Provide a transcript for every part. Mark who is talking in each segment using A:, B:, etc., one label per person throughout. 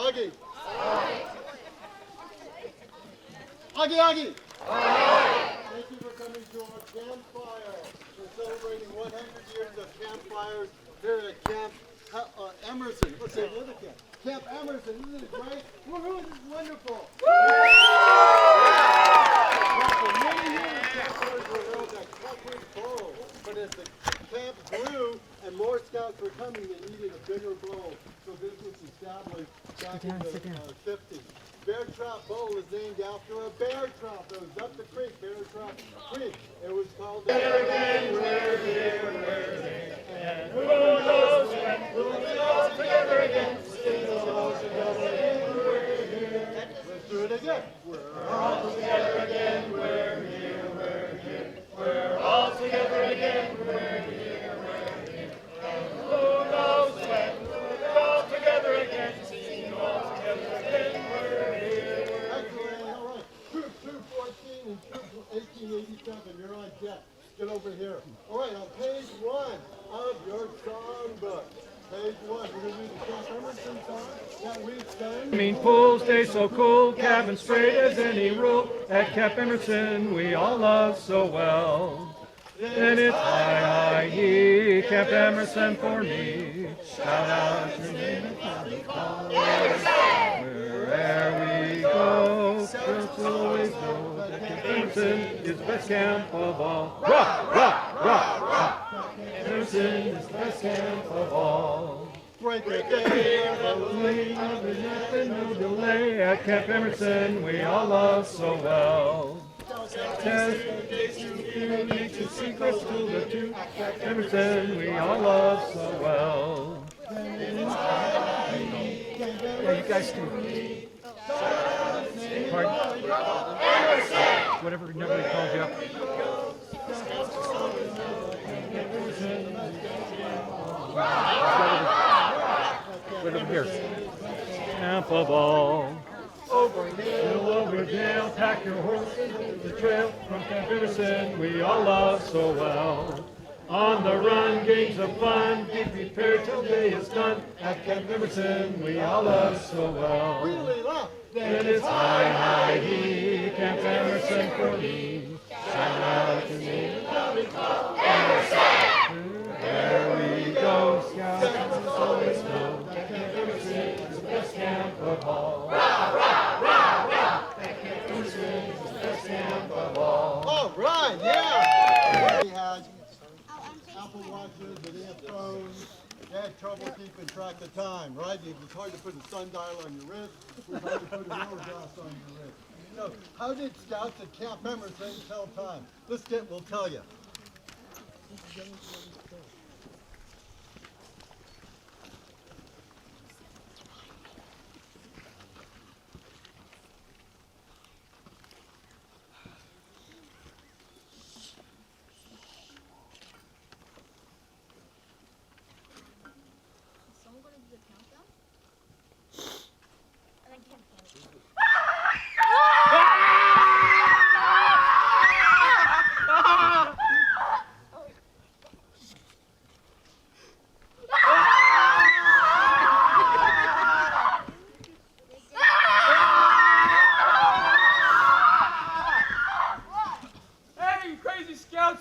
A: Augie. Augie. Thank you for coming to our campfire. We're celebrating 100 years of campfires here at Camp Emerson. Let's say another camp. Camp Emerson. Isn't it great? Woohoo! This is wonderful. For many years, campfires were held at Cutler's Bowl, but as the camp grew and more scouts were coming, they needed a bigger bowl. So this was established back in the 50s. Bear Trap Bowl is named after a bear trap that was up the creek, Bear Trap Creek. It was called the again, we're here, and who knows when we'll be all together again. Sing all together again, we're here. Let's do it again. We're all together again, we're here, we're here. We're all together again, we're here, we're here. And who knows when we'll be all together again. Sing all together again, we're here. Excellent, all right. Troop 214 and Troop 1887, you're on deck. Get over here. All right, on page 1 of your songbook. Page 1, we're going to do the Camp Emerson song that we sang.
B: Pool, stay so cool, cabin straight as any rule. At Camp Emerson we all love so well. Then it's hi, he, Camp Emerson for me. Shout out your name and family call. Wherever we go, girls will always know that Camp Emerson is the best camp of all. Rock, rock, rock, rock. Camp Emerson is the best camp of all.
A: Break the day,
B: Nothing, no delay. At Camp Emerson we all love so well. Test nature's secrets to the two. At Camp Emerson we all love so well. Yeah, you guys can. Pardon? Whatever number they called you up. Right over here. Camp of all. Over hill, over dale, pack your horses to the trail. From Camp Emerson we all love so well. On the run, games of fun, be prepared till day is done. At Camp Emerson we all love so well.
A: really love.
B: Then it's hi, he, Camp Emerson for me. Shout out your name and we call Emerson. There we go, scouts always know that Camp Emerson is the best camp of all. Rah, rah, rah, rah. That Camp Emerson is the best camp of all.
A: All right, yeah. They had Apple Watches, they had phones. They had trouble keeping track of time, right? It was hard to put a sundial on your wrist. It was hard to put an hourglass on your wrist. So, how did scouts at Camp Emerson tell time? We'll tell you.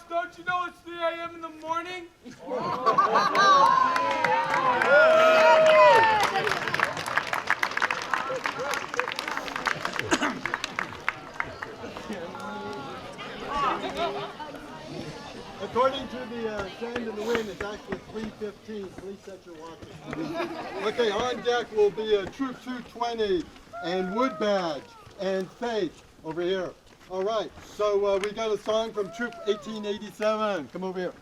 B: Don't you know it's 3 a.m. in the morning?
A: According to the sand and the wind, it's actually 3:15. Please set your watches. Okay, on deck will be a Troop 220 and Wood Badge and Faith over here. All right, so we got a song from Troop 1887. Come over here.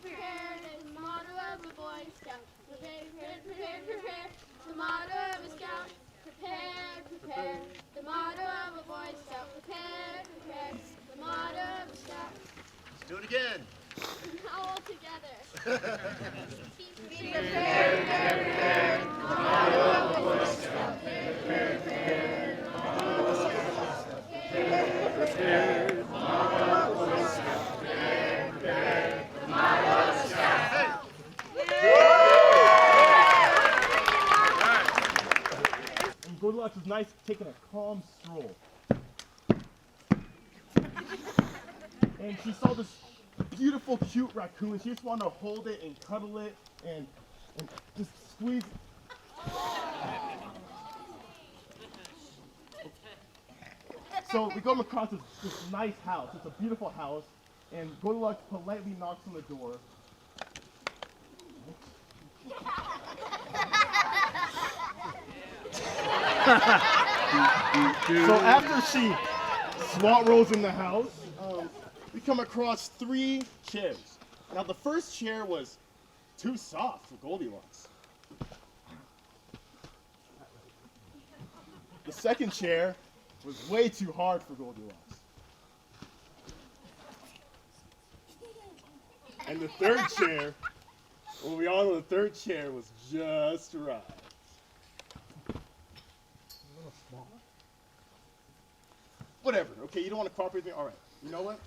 C: Prepared, is the motto of a Boy Scout. Prepared, the motto of a Scout. Prepared, the motto of a Boy Scout. Prepared,
A: Do it again.
C: Now all together. Be
D: And Goldilocks was nice taking a calm stroll. And she saw this beautiful, cute raccoon. She just wanted to hold it and cuddle it and just squeeze. So we come across this nice house. It's a beautiful house. And Goldilocks politely knocks on the door. So after she SWAT rolls in the house, we come across 3 chairs. Now the first chair was too soft for Goldilocks. The second chair was way too hard for Goldilocks. And the third chair, well, we all know the third chair was just right. Whatever, okay, you don't want to cooperate with me? All right, you know what?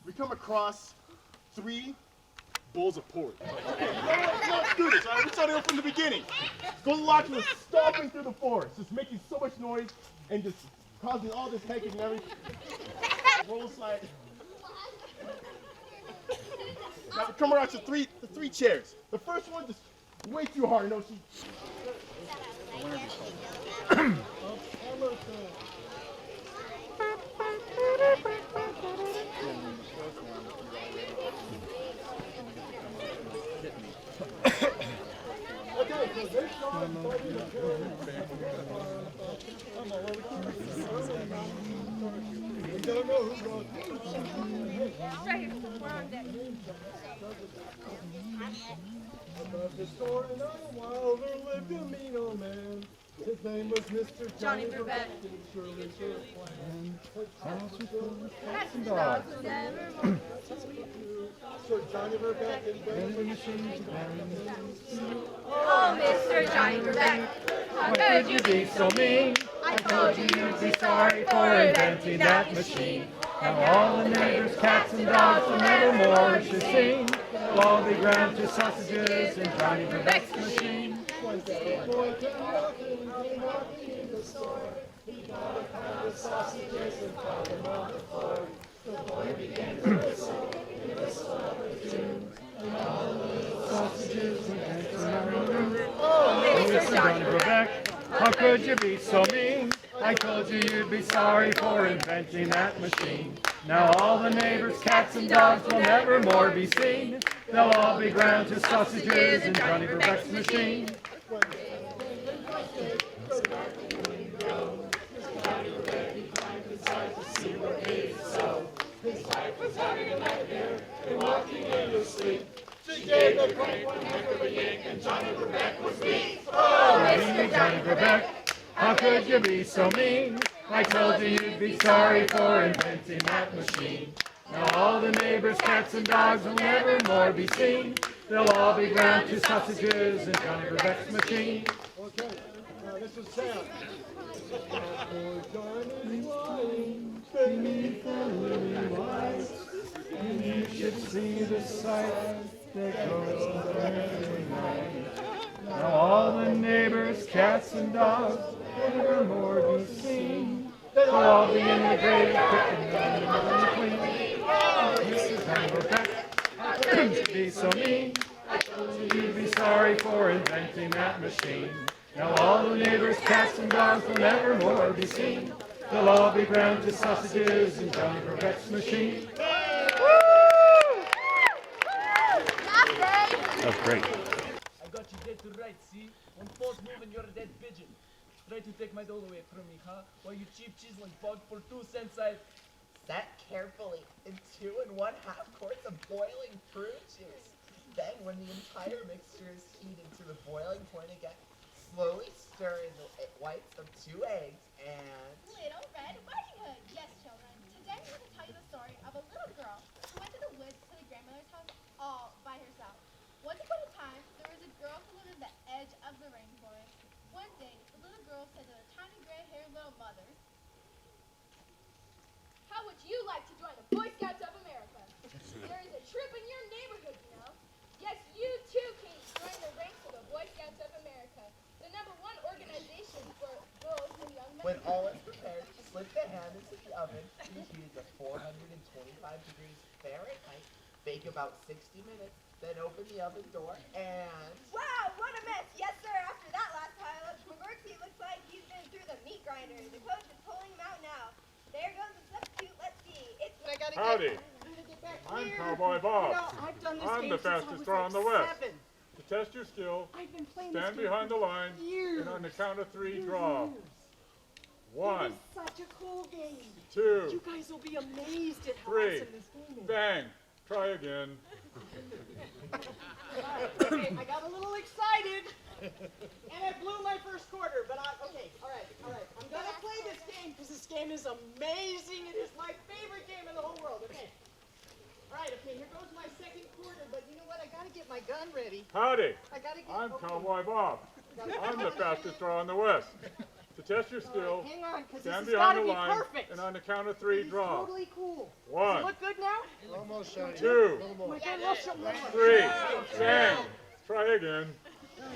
D: We come across 3 bowls of porridge. Okay, you know what? Let's do this, all right? We started over from the beginning. Goldilocks was stomping through the forest, just making so much noise and just causing all this headache and everything. Roll slide. Now we come around to the three chairs. The first one just way too hard, you know, she...
A: Emerson. Okay, so this song started to we don't know who's going Above the store in a while there lived a mean old man. His name was Mr. Johnny Burbette. Surely sure planned.
B: Cats and dogs.
A: So Johnny Burbette invented the machine.
E: Oh, Mr. Johnny Burbette, how could you be so mean? I told you you'd be sorry for inventing that machine.
B: Now all the neighbors, cats and dogs, will never more should sing. They'll all be ground to sausages in Johnny Burbette's machine.
A: One day a boy came walking in the store. He got a pound of sausages and piled them on the floor. The boy began to whistle, he whistled up a tune. And all the little sausages went dancing around the room.
B: Oh, Mr. Johnny Burbette, how could you be so mean? I told you you'd be sorry for inventing that machine. Now all the neighbors, cats and dogs will never more be seen. They'll all be ground to sausages in Johnny Burbette's machine.
A: His wife was having a nightmare and walking in her sleep. She gave the crank one heck of a yank and Johnny Burbette was me.
B: Oh, Mr. Johnny Burbette, how could you be so mean? I told you you'd be sorry for inventing that machine. Now all the neighbors, cats and dogs will never more be seen. They'll all be ground to sausages in Johnny Burbette's machine.
A: Okay, now this is Sam. Poor Johnny lying beneath the lily lights.
B: And you should see the sight that goes on every night. Now all the neighbors, cats and dogs will never more be seen. They'll all be in the grave, picking the queen. Mr. Johnny Burbette, how could you be so mean? I told you you'd be sorry for inventing that machine. Now all the neighbors, cats and dogs will never more be seen. They'll all be ground to sausages in Johnny Burbette's machine. That's great.
F: I got you dead to rights, see? One false move and you're a dead pigeon. Try to take my doll away from me, huh? While you cheap chiseling bug for 2 cents I...
G: Set carefully in 2 1/2 quarts of boiling fruit juice. Then, when the entire mixture is heated to the boiling point again, slowly stir in the whites of 2 eggs and...
C: Little Red Riding Hood. Yes, children. Today I'm going to tell you the story of a little girl who went troop in your neighborhood, you know. Yes, you too can join the ranks of the Boy Scouts of America, the #1 organization for girls and young men.
G: When all is prepared, slip the hand into the oven, preheated to 425 degrees Fahrenheit, bake about 60 minutes, then open the oven door and...
E: Wow, what a mess. Yes, sir. After that last pilot, McGorksy looks like he's been through the meat grinder. The coach is pulling him out now. There goes the substitute. Let's see. It's...
H: Howdy. I'm Cowboy Bob.
I: You know, I've done this
H: I'm
I: game
H: the
I: since I
H: fastest
I: was
H: draw
I: like
H: in the West.
I: 7.
H: To test your skill,
I: I've been playing this
H: stand
I: game
H: behind the
I: for
H: line,
I: years.
H: and on the count of 3,
I: Years
H: draw.
I: and years.
H: 1,
I: It is such a cool game.
H: 2,
I: You guys will be amazed at how
H: 3.
I: awesome this game is.
H: Bang. Try again.
I: Okay, I got a little excited, and I blew my first quarter, but okay, all right. I'm gonna play this game because this game is amazing. It is my favorite game in the whole world, okay? All right, okay, here goes my second quarter, but you know what? I gotta get my gun ready.
H: Howdy.
I: I gotta get...
H: I'm
I: okay.
H: Cowboy Bob.
I: Gotta-
H: I'm the fastest draw in the West. To test your
I: All
H: skill,
I: right, hang on, because this
H: stand
I: has
H: behind
I: gotta
H: the
I: be
H: line,
I: perfect.
H: and on the count of
I: It
H: 3,
I: is
H: draw.
I: totally cool. Does
H: 1,
I: it look good now?
A: Almost shiny.
H: 2,
I: My gun will show more.
H: 3. Bang. Try again.
I: All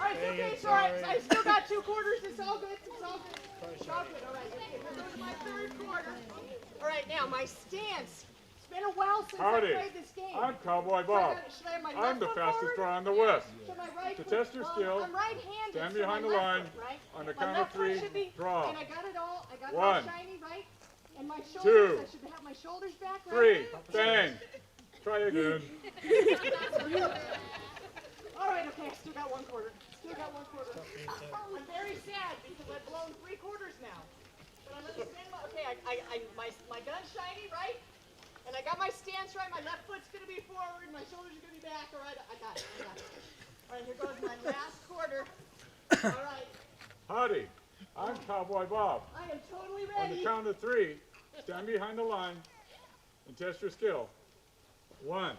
I: right, it's okay, so I still got 2 quarters. It's all good. It's all good. It's all good. All right, okay, here goes my third quarter. All right, now my stance. It's been a while since
H: Howdy.
I: I played this game.
H: I'm Cowboy Bob.
I: Should I have my
H: I'm
I: left
H: the
I: foot
H: fastest
I: forward?
H: draw in the West.
I: Should my right
H: To
I: foot-
H: test your skill,
I: I'm right-handed.
H: stand
I: so
H: behind
I: my
H: the
I: left
H: line.
I: foot, right?
H: On the
I: My
H: count of
I: left foot
H: 3,
I: should be,
H: draw.
I: And I got it all. I got it
H: 1,
I: all shiny, right? And my shoulders. I should have my shoulders back,
H: 3.
I: right?
H: Bang. Try again.
I: All right, okay, I still got 1 quarter. Still got 1 quarter. I'm very sad because I've blown 3 quarters now. But I'm gonna stand my, okay, my gun's shiny, right? And I got my stance right. My left foot's gonna be forward. My shoulders are gonna be back. All right, I got it. All right, here goes my last quarter. All right,
H: Howdy. I'm Cowboy Bob.
I: I am totally
H: On the
I: ready.
H: count of 3, stand behind the line and test your skill. 1,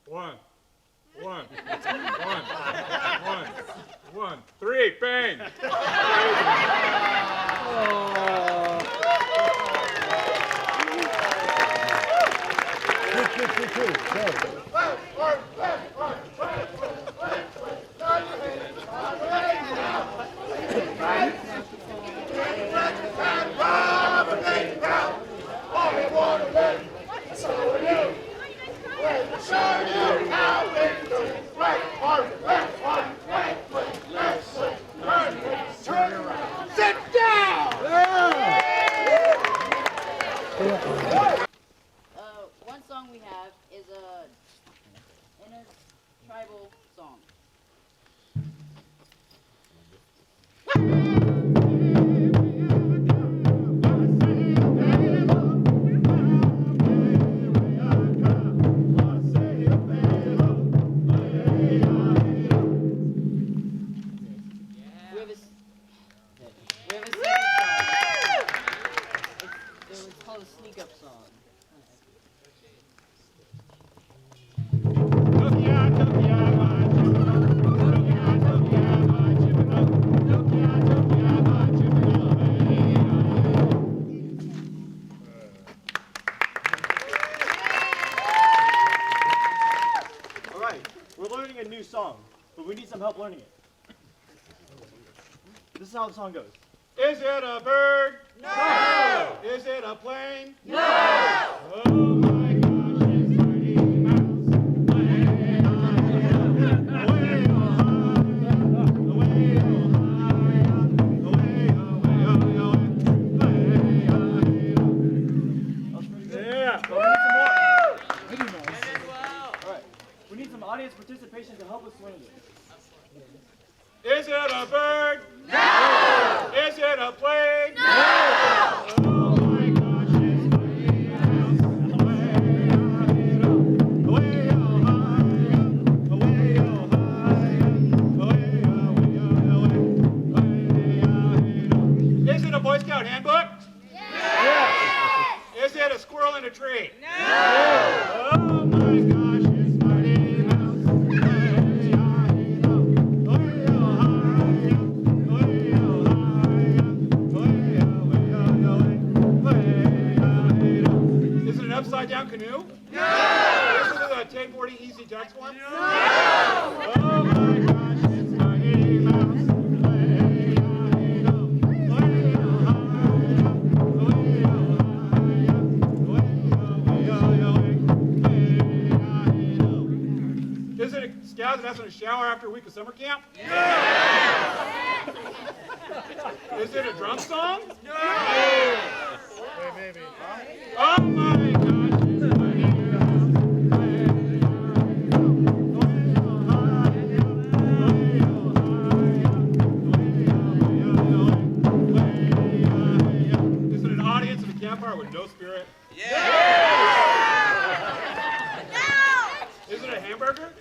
H: 1, 1, 1, 3. Bang.
J: One song we have is a intertribal song. We have a second song. It's called a sneak up song.
K: All right, we're learning a new song, but we need some help learning it. This is how the song goes.
H: Is it a bird? No. Is it a plane? No. Oh my gosh, it's Mighty Mouse. Way high, way Yeah.
K: All right, we need some audience participation to help us learn this.
H: Is it a bird? No. Is it a plane? No. Oh my gosh, it's Mighty Mouse. Way high. Is it a Boy Scout handbook? Yes. Is it a squirrel in a tree? No. Oh my gosh, it's Mighty Mouse. Is it an upside upside down canoe? No! Listen to the 1040 easy text one? No! Oh my gosh, it's Mighty Mouse. Is it a scout that has in a shower after a week of summer camp? Yeah! Is it a drum song? No! Wait, maybe. Oh my gosh! Is it an audience at a campfire with no spirit? Yeah! No! Is it a hamburger?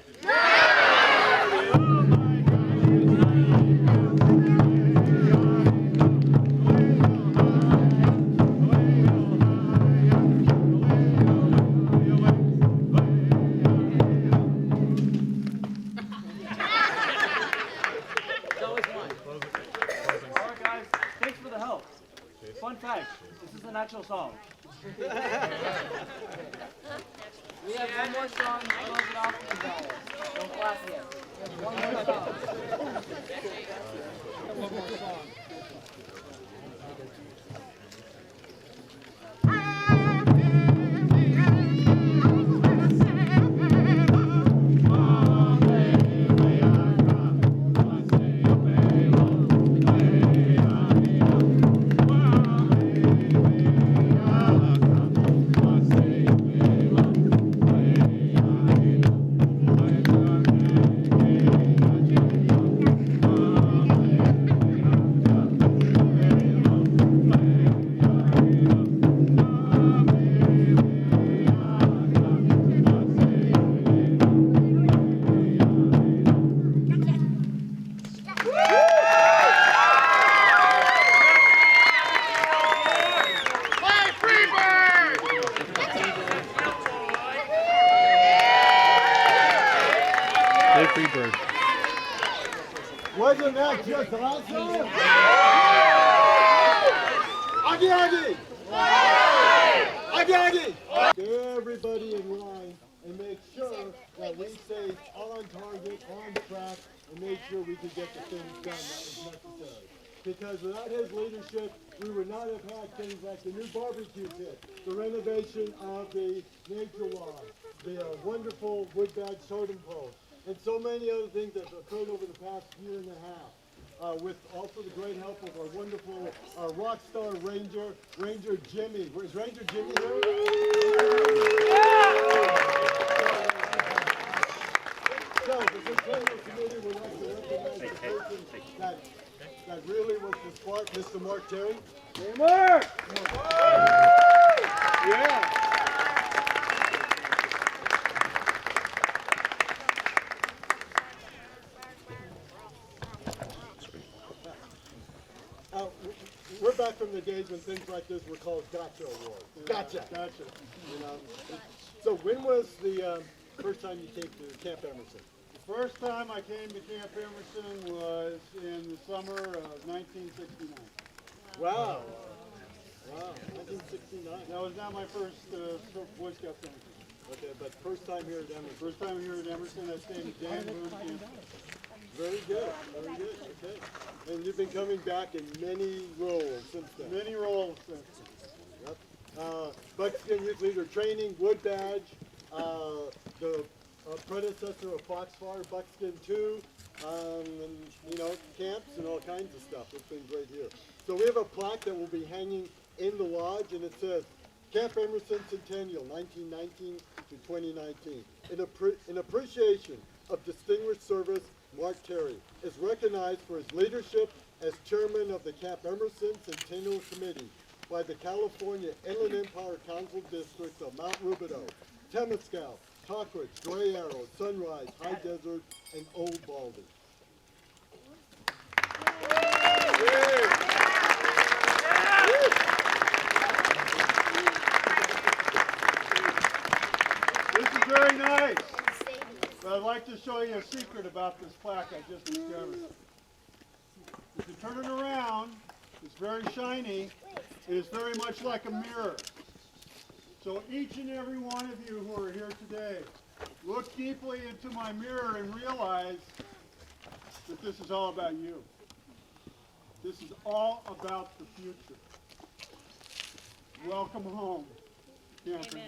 K: Alright guys, thanks for the help. Fun fact, this is an actual song.
J: We have one more song to close it off with guys. Don't clap yet. We have one more song.
B: One more song. Free bird.
A: Wasn't that just awesome? Aggie, Aggie! Aggie, Aggie! Everybody in line and make sure that we stay on target, on track, and make sure we can get the things done that was necessary. Because without his leadership, we would not have had things like the new barbecue pit, the renovation of the nature lodge, the wonderful wood badge totem pole, and so many other things that have occurred over the past year and a half. With also the great help of our wonderful rock star Ranger Jimmy. Is Ranger Jimmy here? So the Centennial Committee would like to recognize the person that really was the spark, Mr. Mark Terry. Hey, Mark! Yeah. We're back from the days when things like this were called gotcha awards. Gotcha. Gotcha. You know. So when was the first time you came to Camp Emerson?
H: The first time I came to Camp Emerson was in the summer of 1969.
A: Wow. Wow. 1969.
H: That was not my first Boy Scout thing.
A: Okay, but first time here at Emerson.
H: First time here at Emerson, I stayed at Dan Boone Camp.
A: Very good. Very good. Okay. And you've been coming back in many roles since then.
H: Many roles since then.
A: Yep. Buckskin Youth Leader Training, Wood Badge, the predecessor of Foxfire, Buckskin 2, and, you know, camps and all kinds of stuff. It's been great here. So we have a plaque that will be hanging in the lodge, and it says, Camp Emerson Centennial, 1919 to 2019. In appreciation of distinguished service, Mark Terry is recognized for his leadership as chairman of the Camp Emerson Centennial Committee by the California Inland Empire Council Districts of Mount Rubidoux, Temescal, Cockridge, Gray Arrow, Sunrise, High Desert, and Old Baldy.
H: This is very nice. But I'd like to show you a secret about this plaque I just discovered. If you turn it around, it's very shiny. It is very much like a mirror.
A: So each and every one of you who are here today, look deeply into my mirror and realize that this is all about you. This is all about the future. Welcome home. Campers.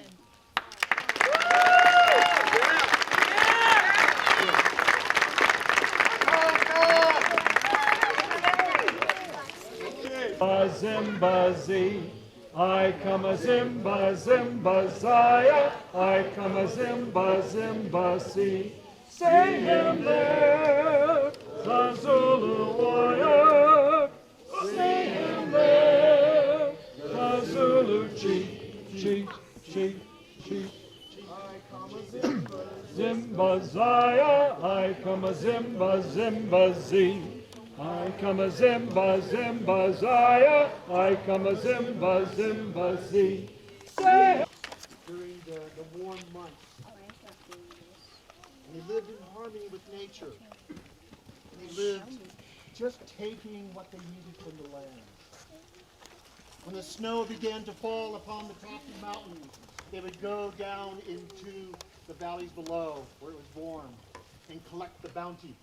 B: Zimba zee, I come a zimba zimba zaya, I come a zimba zimba see. Say him there, Zazulu warrior. Say him there, Zazulu chief, chief, chief, chief. Zimba zaya, I come a zimba zimba zee. I come a zimba zimba zaya, I come a zimba zimba zee.
A: During the warm months. And they lived in harmony with nature. And they lived just taking what they needed from the land. When the snow began to fall upon the top of the mountains, they would go down into the valleys below where it was warm and collect the bounty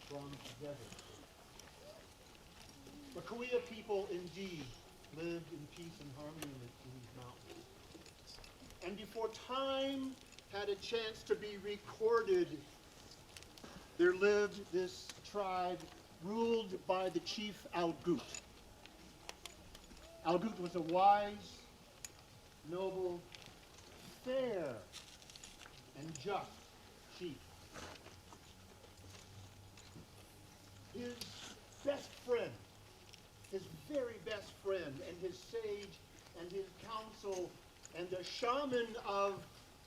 A: from the desert. The Kauai people indeed lived in peace and harmony in these mountains. And before time had a chance to be recorded, there lived this tribe ruled by the chief Algoot. Algoot was a wise, noble, fair, and just chief. His best friend, his very best friend, and his sage, and his council, and the shaman of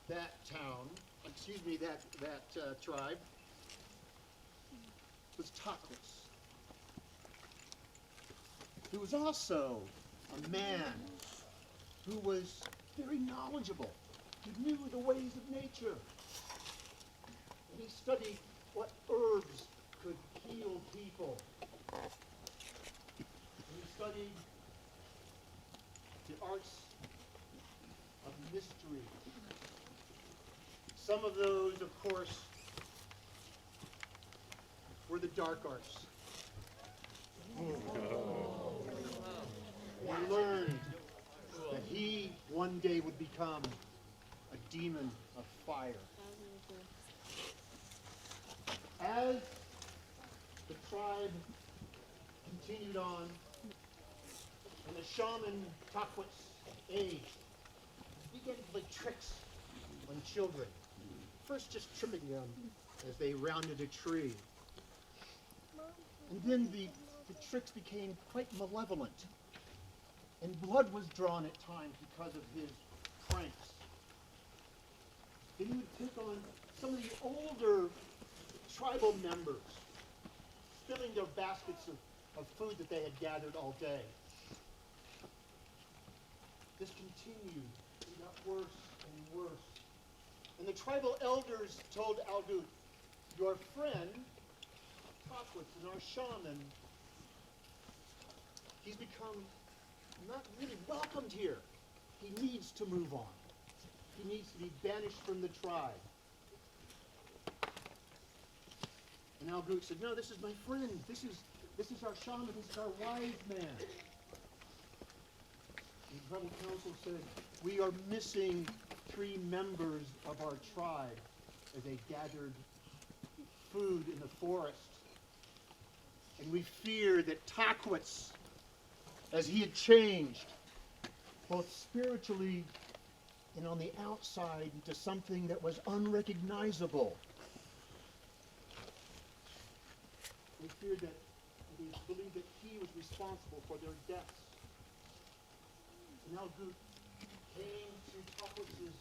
A: that town, that tribe, was Taquas. He was also a man who was very knowledgeable. He knew the ways of nature. And he studied what herbs could heal people. And he studied the arts of mystery. Some of those, of course, were the dark arts. We learned that he one day would become a demon of fire. As the tribe continued on, and the shaman Taquas aged, he began to play tricks on children. First just tripping them as they rounded a tree. And then the tricks became quite malevolent. And blood was drawn at times because of his pranks. Then he would take on some of the older tribal members, filling their baskets of food that they had gathered all day. This continued. It got worse and worse. And the tribal elders told Algoot, your friend, Taquas, and our shaman, he's become not really welcomed here. He needs to move on. He needs to be banished from the tribe. And Algoot said, no, this is my friend. This is our shaman. This is our wise man. And the tribal council said, we are missing 3 members of our tribe as they gathered food in the forest. And we fear that Taquas, as he had changed, both spiritually and on the outside, into something that was unrecognizable. We feared that, we believed that he was responsible for their deaths. And Algoot came to Taquas'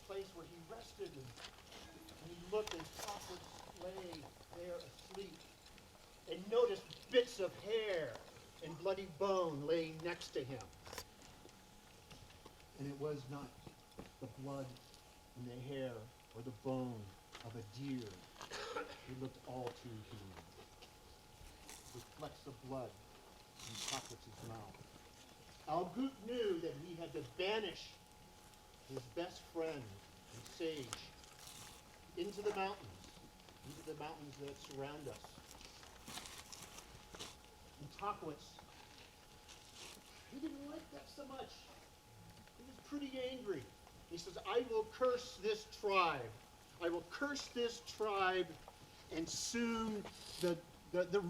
A: place where he rested, and he looked as Taquas lay there asleep, and noticed bits of hair and bloody bone laying next to him. And it was not the blood and the hair or the bone of a deer. It looked all too human, with flecks of blood in Taquas' mouth. Algoot knew that he had to banish his best friend and sage into the mountains that surround us. And Takwitz, he didn't like that so much. He was pretty angry. He says, I will curse this tribe. I will curse this tribe, and soon the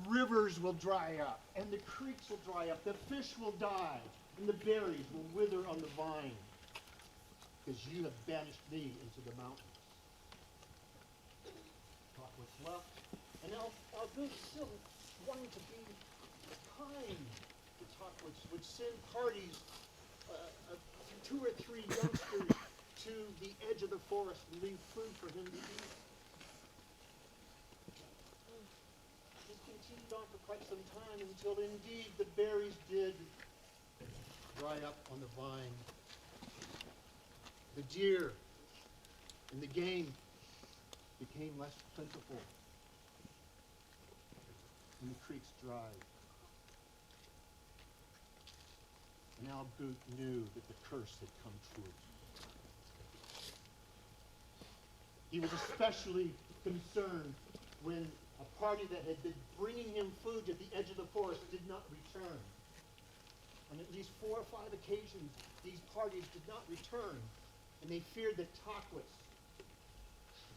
A: rivers will dry up, and the creeks will dry up, the fish will die, and the berries will wither on the vine, because you have banished me into the mountains. Takwitz left, and Algoot, still wanting to be kind to Takwitz, would send parties, 2 or 3 youngsters, to the edge of the forest and leave food for him to eat. This continued on for quite some time until indeed the berries did dry up on the vine. The deer and the game became less plentiful, and the creeks dried. And Algoot knew that the curse had come true. He was especially concerned when a party that had been bringing him food to the edge of the forest did not return. On at least 4 or 5 occasions, these parties did not return, and they feared that Takwitz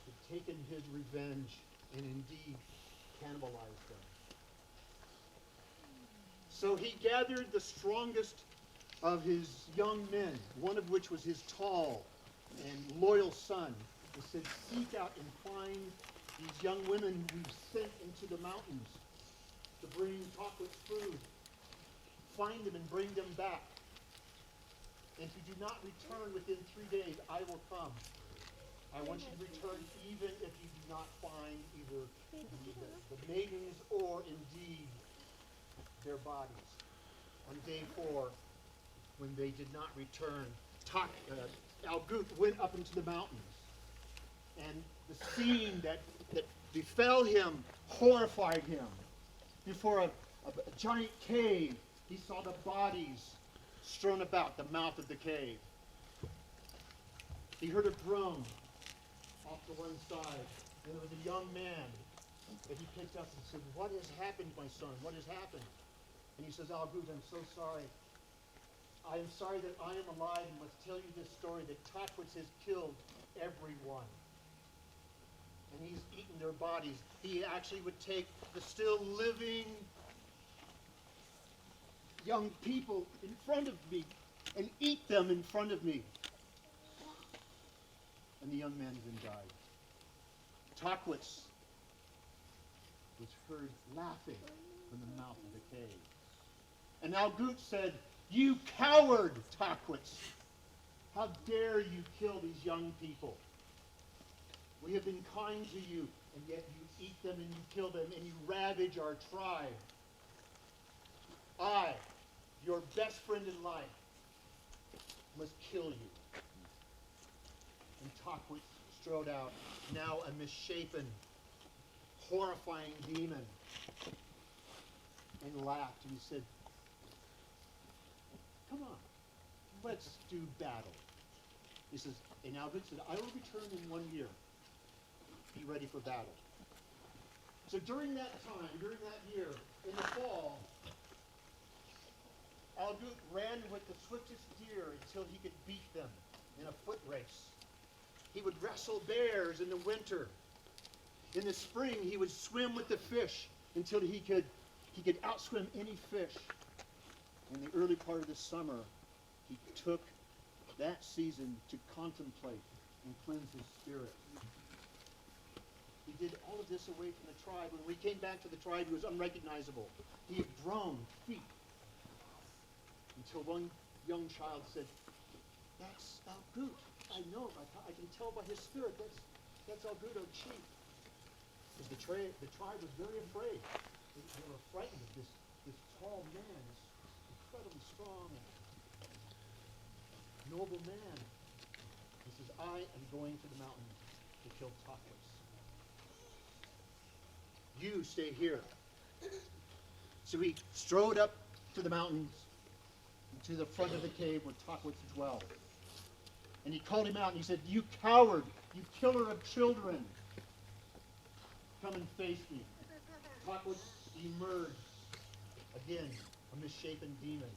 A: had taken his revenge and indeed cannibalized them. So he gathered the strongest of his young men, one of which was his tall and loyal son. He said, seek out and find these young women we've sent into the mountains to bring Takwitz food. Find them and bring them back. And if you do not return within 3 days, I will come. I want you to return even if you do not find either the maidens or indeed their bodies. On day 4, when they did not return, Algoot went up into the mountains. And the scene that befell him horrified him. Before a giant cave, he saw the bodies strewn about the mouth of the cave. He heard a groan off to one side, and there was a young man that he picked up and said, what has happened, my son? What has happened? And he says, Algoot, I'm so sorry. I am sorry that I am alive and must tell you this story, that Takwitz has killed everyone. And he's eaten their bodies. He actually would take the still living young people in front of me and eat them in front of me. And the young man then died. Takwitz was heard laughing from the mouth of the cave. And Algoot said, you coward, Takwitz! How dare you kill these young people? We have been kind to you, and yet you eat them and you kill them and you ravage our tribe. I, your best friend in life, must kill you. And Takwitz strode out, now a misshapen, horrifying demon, and laughed, and he said, come on, let's do battle. He says, and Algoot said, I will return in 1 year. Be ready for battle. So during that time, during that year, in the fall, Algoot ran with the swiftest deer until he could beat them in a foot race. He would wrestle bears in the winter. In the spring, he would swim with the fish until he could outswim any fish. In the early part of the summer, he took that season to contemplate and cleanse his spirit. He did all of this away from the tribe. When we came back to the tribe, he was unrecognizable. He had grown feet. Until one young child said, that's Algoot. I know, I can tell by his spirit, that's Algoot, our chief. Because the tribe was very afraid. They were frightened of this tall man, this incredibly strong and noble man. He says, I am going to the mountains to kill Takwitz. You stay here. So he strode up to the mountains, to the front of the cave where Takwitz dwelled. And he called him out and he said, "You coward, you killer of children, come and face me." Takwitz emerged, again, a misshapen demon,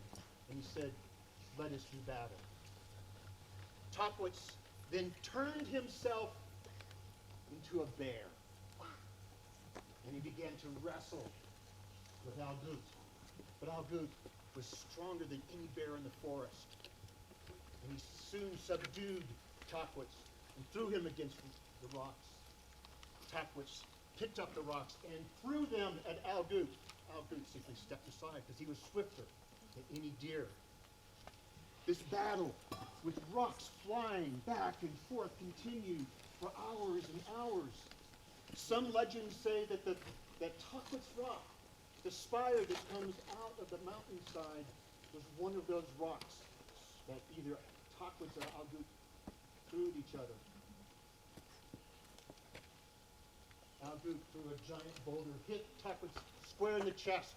A: and he said, "Let us do battle." Takwitz then turned himself into a bear, and he began to wrestle with Algut. But Algut was stronger than any bear in the forest, and he soon subdued Takwitz and threw him against the rocks. Takwitz picked up the rocks and threw them at Algut. Algut simply stepped aside because he was swifter than any deer. This battle with rocks flying back and forth continued for hours and hours. Some legends say that Takwitz rock, the spire that comes out of the mountainside, was one of those rocks that either Takwitz or Algut threw at each other. Algut threw a giant boulder, hit Takwitz square in the chest,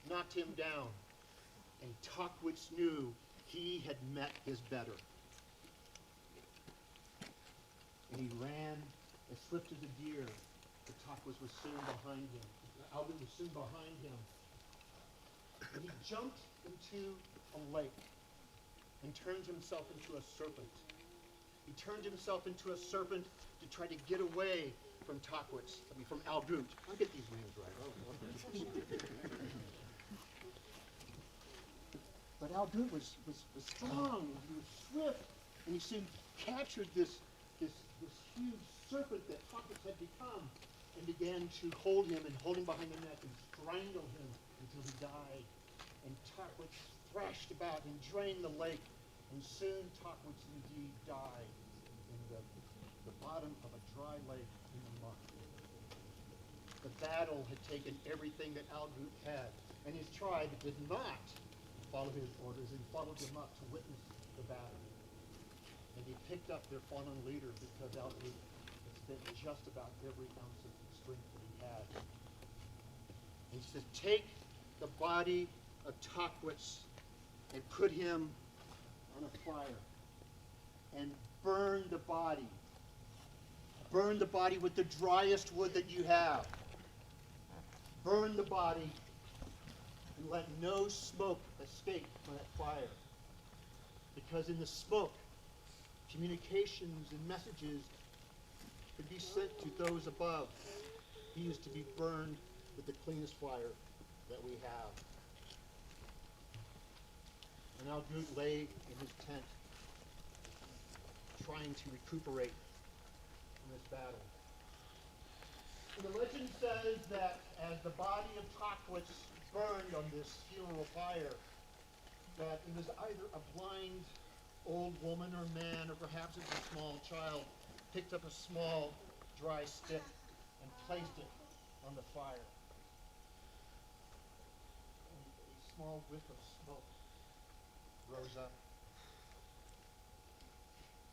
A: knocked him down, and Takwitz knew he had met his better. And he ran as swift as a deer, but Takwitz was soon behind him. Algut was soon behind him. And he jumped into a lake and turned himself into a serpent. He turned himself into a serpent to try to get away from from Algut. I'll get these names right. But Algut was strong, and he was swift, and he soon captured this huge serpent that Takwitz had become, and began to hold him behind the neck and strangle him until he died. And Takwitz thrashed about and drained the lake, and soon Takwitz indeed died in the bottom of a dry lake in the muck. The battle had taken everything that Algut had, and his tribe did not follow his orders and followed him up to witness the battle. And he picked up their fallen leader because Algut had spent just about every ounce of strength that he had. And he said, "Take the body of Takwitz and put him on a fire and burn the body. Burn the body with the driest wood that you have. Burn the body and let no smoke escape from that fire. Because in the smoke, communications and messages could be sent to those above. He is to be burned with the cleanest fire that we have." And Algut lay in his tent, trying to recuperate from this battle. And the legend says that as the body of Takwitz burned on this funeral fire, that it was either a blind old woman or man, or perhaps it was a small child, picked up a small dry stick and placed it on the fire. And a small whiff of smoke rose up.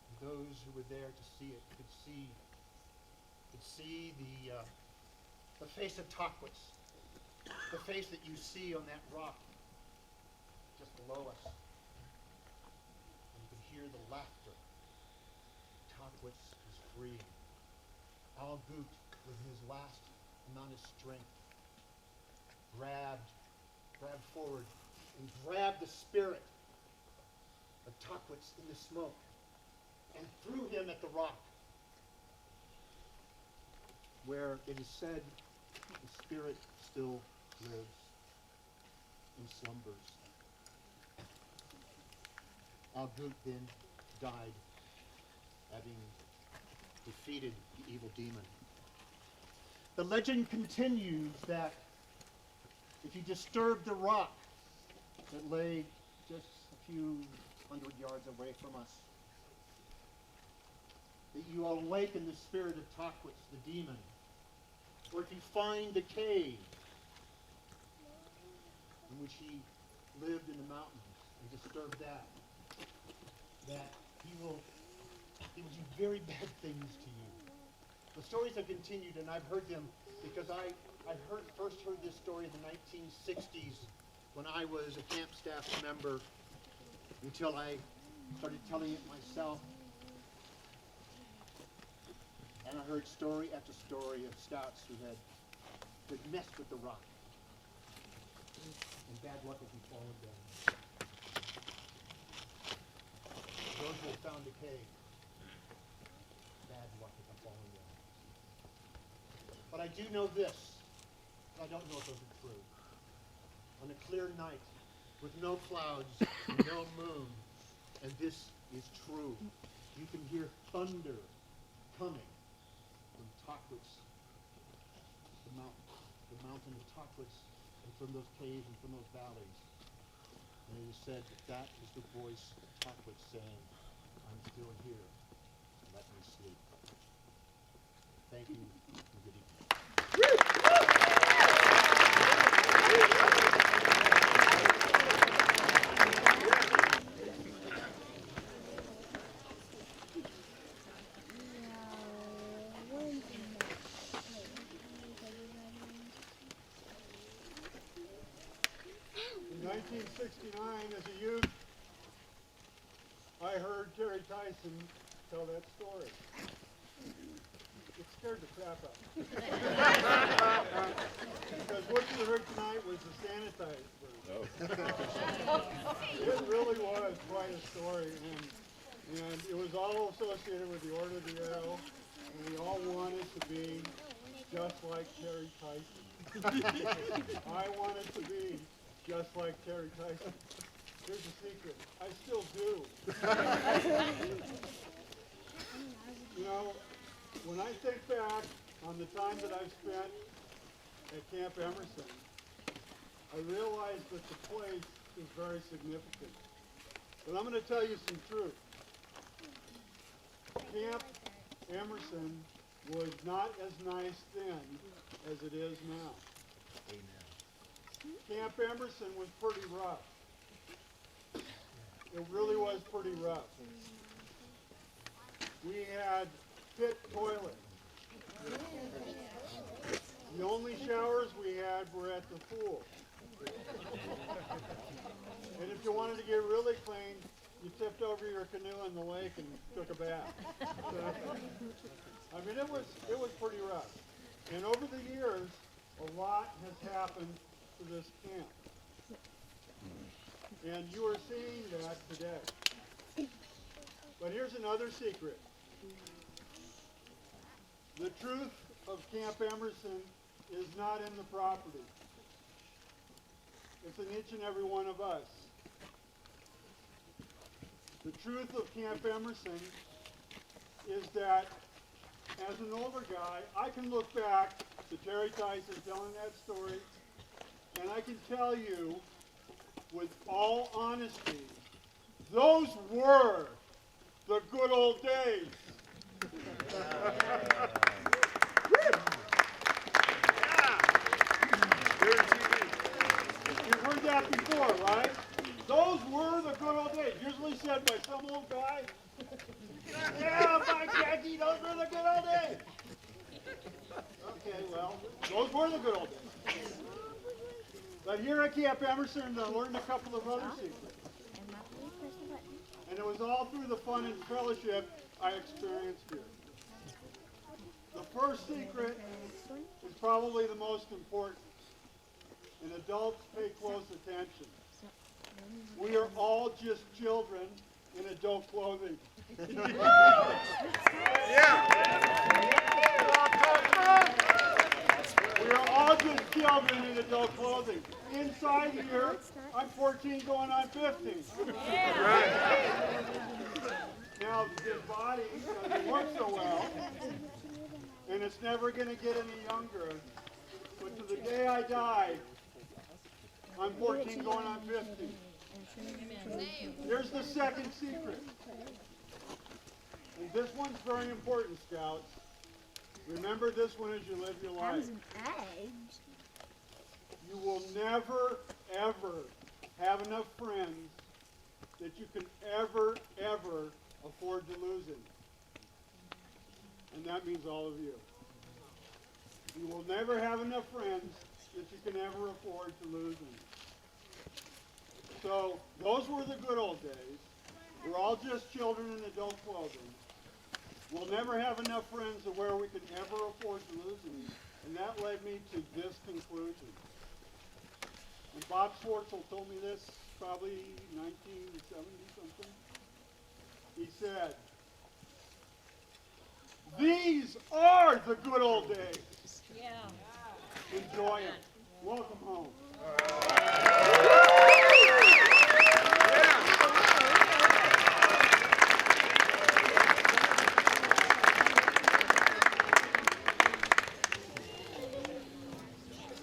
A: And those who were there to see it could see the face of Takwitz, the face that you see on that rock just below us. And you could hear the laughter. Takwitz was free. Algut, with his last amount of strength, grabbed forward and grabbed the spirit of Takwitz in the smoke and threw him at the rock, where it is said the spirit still lives and slumbers. Algut then died, having defeated the evil demon. The legend continues that if you disturb the rock that lay just a few hundred yards away from us, that you will awaken the spirit of Takwitz, the demon. Or if you find the cave in which he lived in the mountains and disturb that he will do very bad things to you. The stories have continued, and I've heard them because I first heard this story in the 1960s when I was a camp staff member until I started telling it myself. And I heard story after story of scouts who had messed with the rock. And bad luck had befallen them. Those who had found a cave, bad luck had befallen them. But I do know this. I don't know if those are true. On a clear night, with no clouds, no moon, and this is true, you can hear thunder coming from Tockwitz, the mountain of Tockwitz, and from those caves and from those valleys. And it is said that is the voice of Tockwitz saying, I'm still here, let me sleep. Thank you, and good evening. In 1969, as a youth, I heard Terry Tyson tell that story. It scared the crap out of me. Because what you heard tonight was the sanitized version. It really was quite a story, and it was all associated with the Order of the Arrow, and we all wanted to be just like Terry Tyson. I wanted to be just like Terry Tyson. Here's a secret. I still do. You know, when I think back on the time that I've spent at Camp Emerson, I realize that the place is very significant. But I'm going to tell you some truth. Camp Emerson was not as nice then as it is now. Camp Emerson was pretty rough. It really was pretty rough. We had pit toilets. The only showers we had were at the pool. And if you wanted to get really clean, you tipped over your canoe in the lake and took a bath. I mean, it was pretty rough. And over the years, a lot has happened to this camp. And you are seeing that today. But here's another secret. The truth of Camp Emerson is not in the property. It's in each and every one of us. The truth of Camp Emerson is that as an older guy, I can look back to Terry Tyson telling that story, and I can tell you with all honesty, those were the good old days. You've heard that before, right? Those were the good old days. Usually said by some old guy. Yeah, by Jackie, those were the good old days. Okay, well, those were the good old days. But here at Camp Emerson, I learned a couple of other secrets. And it was all through the fun and fellowship I experienced here. The first secret is probably the most important. And adults pay close attention. We are all just children in adult clothing. We are all just children in adult clothing. Inside here, I'm 14 going on 15. Now, this body doesn't work so well, and it's never going to get any younger. But to the day I die, I'm 14 going on 15. Here's the second secret. And this one's very important, Scouts. Remember this one as you live your life. You will never, ever have enough friends that you can ever, ever afford to lose it. And that means all of you. You will never have enough friends that you can ever afford to lose them. So those were the good old days. We're all just children in adult clothing. We'll never have enough friends to where we could ever afford to lose them. And that led me to this conclusion. And Bob Schwartzel told me this probably 1970 something. He said, "These are the good old days."
I: Yeah.
A: Enjoy them. Welcome home.